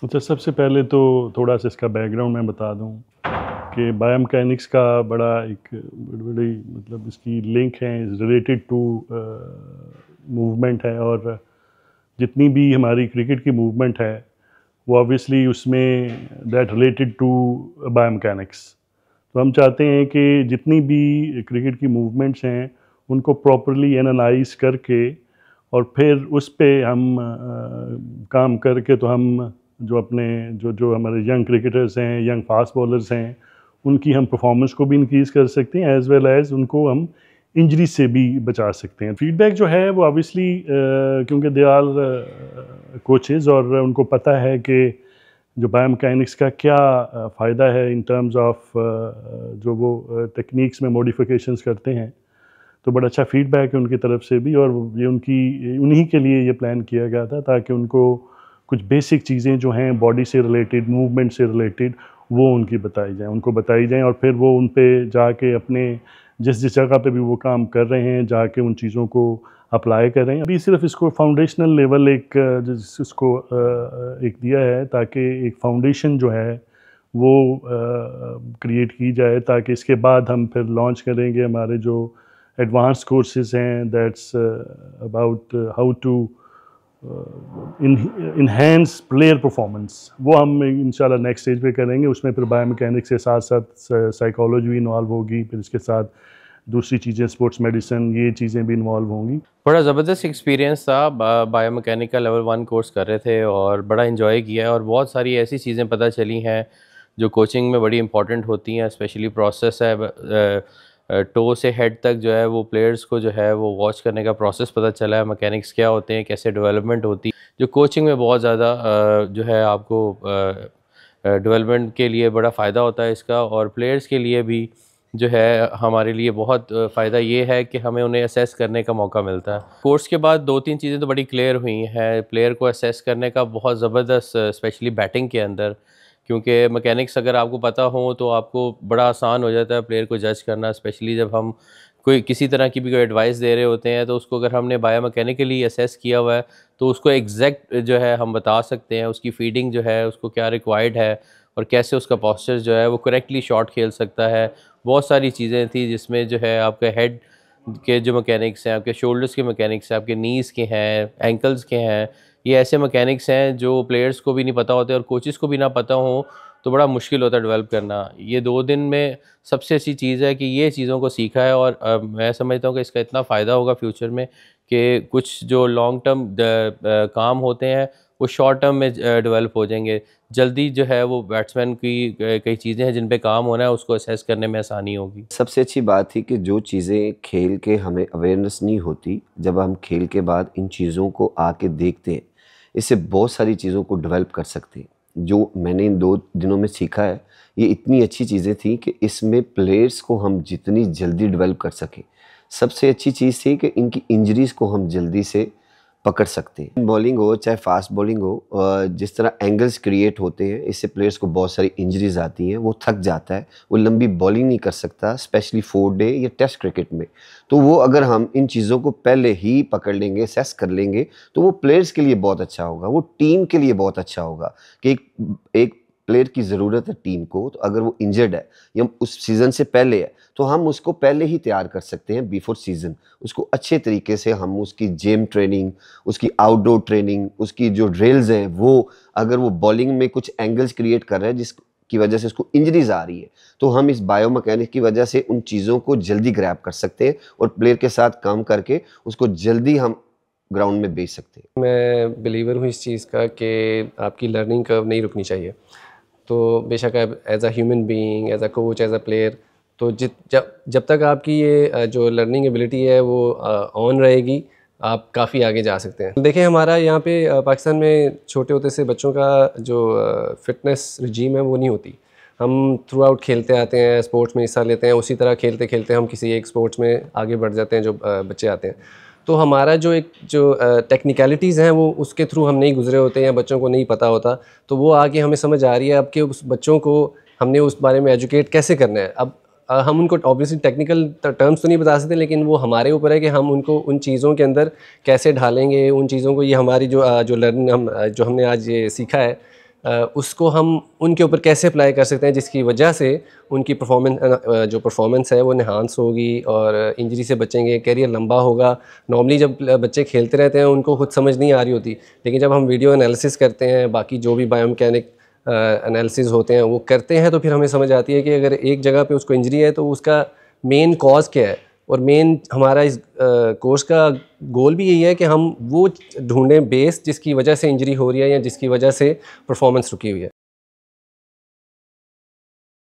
अच्छा, सबसे पहले तो थोड़ा सा इसका बैकग्राउंड मैं बता दूं कि बायोमैकेनिक्स का बड़ा एक बड़ी मतलब इसकी लिंक है, रिलेटेड टू मूवमेंट है। और जितनी भी हमारी क्रिकेट की मूवमेंट है वो ऑब्वियसली उसमें दैट रिलेटेड टू बायोमैकेनिक्स। तो हम चाहते हैं कि जितनी भी क्रिकेट की मूवमेंट्स हैं उनको प्रॉपरली एनालाइज करके और फिर उस पे हम काम करके तो हम जो अपने जो जो हमारे यंग क्रिकेटर्स हैं, यंग फास्ट बॉलर्स हैं, उनकी हम परफॉर्मेंस को भी इंक्रीज़ कर सकते हैं एज़ वेल एज़ उनको हम इंजरी से भी बचा सकते हैं। फीडबैक जो है वो ऑब्वियसली क्योंकि दे आर कोचेज़ और उनको पता है कि जो बायोमैकेनिक्स का क्या फ़ायदा है इन टर्म्स ऑफ जो वो टेक्निक्स में मॉडिफिकेशंस करते हैं। तो बड़ा अच्छा फीडबैक है उनकी तरफ से भी, और ये उनकी उन्हीं के लिए ये प्लान किया गया था ताकि उनको कुछ बेसिक चीज़ें जो हैं बॉडी से रिलेटेड, मूवमेंट से रिलेटेड, वो उनकी बताई जाएँ, उनको बताई जाएँ और फिर वो उन पे जाके अपने जिस जिस जगह पे भी वो काम कर रहे हैं जाके उन चीज़ों को अप्लाई करें। अभी सिर्फ इसको फाउंडेशनल लेवल एक इसको एक दिया है ताकि एक फाउंडेशन जो है वो क्रिएट की जाए, ताकि इसके बाद हम फिर लॉन्च करेंगे हमारे जो एडवांस कोर्सेज हैं, that's about how to enhance player performance. वो हम इंशाल्लाह नेक्स्ट स्टेज पे करेंगे। उसमें फिर बायोमैकेनिक्स के साथ साथ साइकोलॉजी भी इन्वॉल्व होगी, फिर इसके साथ दूसरी चीज़ें स्पोर्ट्स मेडिसिन, ये चीज़ें भी इन्वॉल्व होंगी। बड़ा ज़बरदस्त एक्सपीरियंस था। बायोमैकेनिक का लेवल 1 कोर्स कर रहे थे और बड़ा इन्जॉय किया है और बहुत सारी ऐसी चीज़ें पता चली हैं जो कोचिंग में बड़ी इंपॉर्टेंट होती हैं। स्पेशली प्रोसेस है टो से हेड तक जो है वो प्लेयर्स को जो है वो वॉच करने का प्रोसेस पता चला है, मैकेनिक्स क्या होते हैं, कैसे डेवलपमेंट होती है, जो कोचिंग में बहुत ज़्यादा जो है आपको डेवलपमेंट के लिए बड़ा फ़ायदा होता है इसका। और प्लेयर्स के लिए भी जो है हमारे लिए बहुत फ़ायदा ये है कि हमें उन्हें असेस करने का मौका मिलता है। कोर्स के बाद 2-3 चीज़ें तो बड़ी क्लियर हुई हैं। प्लेयर को असेस करने का बहुत ज़बरदस्त, स्पेशली बैटिंग के अंदर, क्योंकि मैकेनिक्स अगर आपको पता हो तो आपको बड़ा आसान हो जाता है प्लेयर को जज करना। स्पेशली जब हम कोई किसी तरह की भी कोई एडवाइस दे रहे होते हैं तो उसको अगर हमने बायोमैकेनिकली असेस किया हुआ है तो उसको एग्जैक्ट जो है हम बता सकते हैं उसकी फीडिंग जो है उसको क्या रिक्वायर्ड है और कैसे उसका पोस्चर जो है वो करेक्टली शॉट खेल सकता है। बहुत सारी चीज़ें थी जिसमें जो है आपके हेड के जो मैकेनिक्स हैं, आपके शोल्डर्स के मैकेनिक्स हैं, आपके नीज़ के हैं, एंकल्स के हैं, ये ऐसे मैकेनिक्स हैं जो प्लेयर्स को भी नहीं पता होते और कोचेस को भी ना पता हो तो बड़ा मुश्किल होता है डेवलप करना। ये 2 दिन में सबसे अच्छी चीज़ है कि ये चीज़ों को सीखा है और मैं समझता हूँ कि इसका इतना फ़ायदा होगा फ्यूचर में कि कुछ जो लॉन्ग टर्म काम होते हैं वो शॉर्ट टर्म में डेवलप हो जाएंगे। जल्दी जो है वो बैट्समैन की कई चीज़ें हैं जिन पे काम होना है उसको असेस करने में आसानी होगी। सबसे अच्छी बात थी कि जो चीज़ें खेल के हमें अवेयरनेस नहीं होती, जब हम खेल के बाद इन चीज़ों को आके देखते हैं, इससे बहुत सारी चीज़ों को डेवलप कर सकते हैं। जो मैंने इन 2 दिनों में सीखा है, ये इतनी अच्छी चीज़ें थी कि इसमें प्लेयर्स को हम जितनी जल्दी डेवलप कर सकें। सबसे अच्छी चीज़ थी कि इनकी इंजरीज़ को हम जल्दी से पकड़ सकते हैं। बॉलिंग हो चाहे फास्ट बॉलिंग हो, जिस तरह एंगल्स क्रिएट होते हैं इससे प्लेयर्स को बहुत सारी इंजरीज आती हैं, वो थक जाता है, वो लंबी बॉलिंग नहीं कर सकता, स्पेशली 4 डे या टेस्ट क्रिकेट में। तो वो अगर हम इन चीज़ों को पहले ही पकड़ लेंगे, सेस कर लेंगे, तो वो प्लेयर्स के लिए बहुत अच्छा होगा, वो टीम के लिए बहुत अच्छा होगा कि एक प्लेयर की ज़रूरत है टीम को। तो अगर वो इंजर्ड है या उस सीज़न से पहले है तो हम उसको पहले ही तैयार कर सकते हैं बिफोर सीज़न। उसको अच्छे तरीके से हम उसकी जिम ट्रेनिंग, उसकी आउटडोर ट्रेनिंग, उसकी जो ड्रिल्स हैं, वो अगर वो बॉलिंग में कुछ एंगल्स क्रिएट कर रहा है जिसकी वजह से उसको इंजरीज आ रही है, तो हम इस बायोमैकेनिक्स की वजह से उन चीज़ों को जल्दी ग्रैब कर सकते हैं और प्लेयर के साथ काम करके उसको जल्दी हम ग्राउंड में भेज सकते हैं। मैं बिलीवर हूँ इस चीज़ का कि आपकी लर्निंग कर्व नहीं रुकनी चाहिए। तो बेशक आप as a human being, as a coach, as a player, तो जब तक आपकी ये जो लर्निंग एबिलिटी है वो ऑन रहेगी, आप काफ़ी आगे जा सकते हैं। देखिए हमारा यहाँ पे पाकिस्तान में छोटे होते से बच्चों का जो फिटनेस रिजीम है वो नहीं होती। हम थ्रू आउट खेलते आते हैं, स्पोर्ट्स में हिस्सा लेते हैं, उसी तरह खेलते खेलते हम किसी एक स्पोर्ट्स में आगे बढ़ जाते हैं जो बच्चे आते हैं। तो हमारा जो टेक्निकलिटीज़ हैं वो उसके थ्रू हम नहीं गुजरे होते या बच्चों को नहीं पता होता, तो वो आगे हमें समझ आ रही है अब कि उस बच्चों को हमने उस बारे में एजुकेट कैसे करना है। अब हम उनको ऑब्वियसली टेक्निकल टर्म्स तो नहीं बता सकते, लेकिन वो हमारे ऊपर है कि हम उनको उन चीज़ों के अंदर कैसे ढालेंगे उन चीज़ों को। ये हमारी जो लर्निंग जो हमने आज ये सीखा है उसको हम उनके ऊपर कैसे अप्लाई कर सकते हैं जिसकी वजह से उनकी परफॉर्मेंस है वो इन्हांस होगी और इंजरी से बचेंगे, करियर लंबा होगा। नॉर्मली जब बच्चे खेलते रहते हैं उनको खुद समझ नहीं आ रही होती, लेकिन जब हम वीडियो एनालिसिस करते हैं, बाकी जो भी बायोमैकेनिक एनालिसिस होते हैं वो करते हैं, तो फिर हमें समझ आती है कि अगर एक जगह पे उसको इंजरी है तो उसका मेन कॉज क्या है। और मेन हमारा इस कोर्स का गोल भी यही है कि हम वो ढूंढें बेस जिसकी वजह से इंजरी हो रही है या जिसकी वजह से परफॉर्मेंस रुकी हुई है।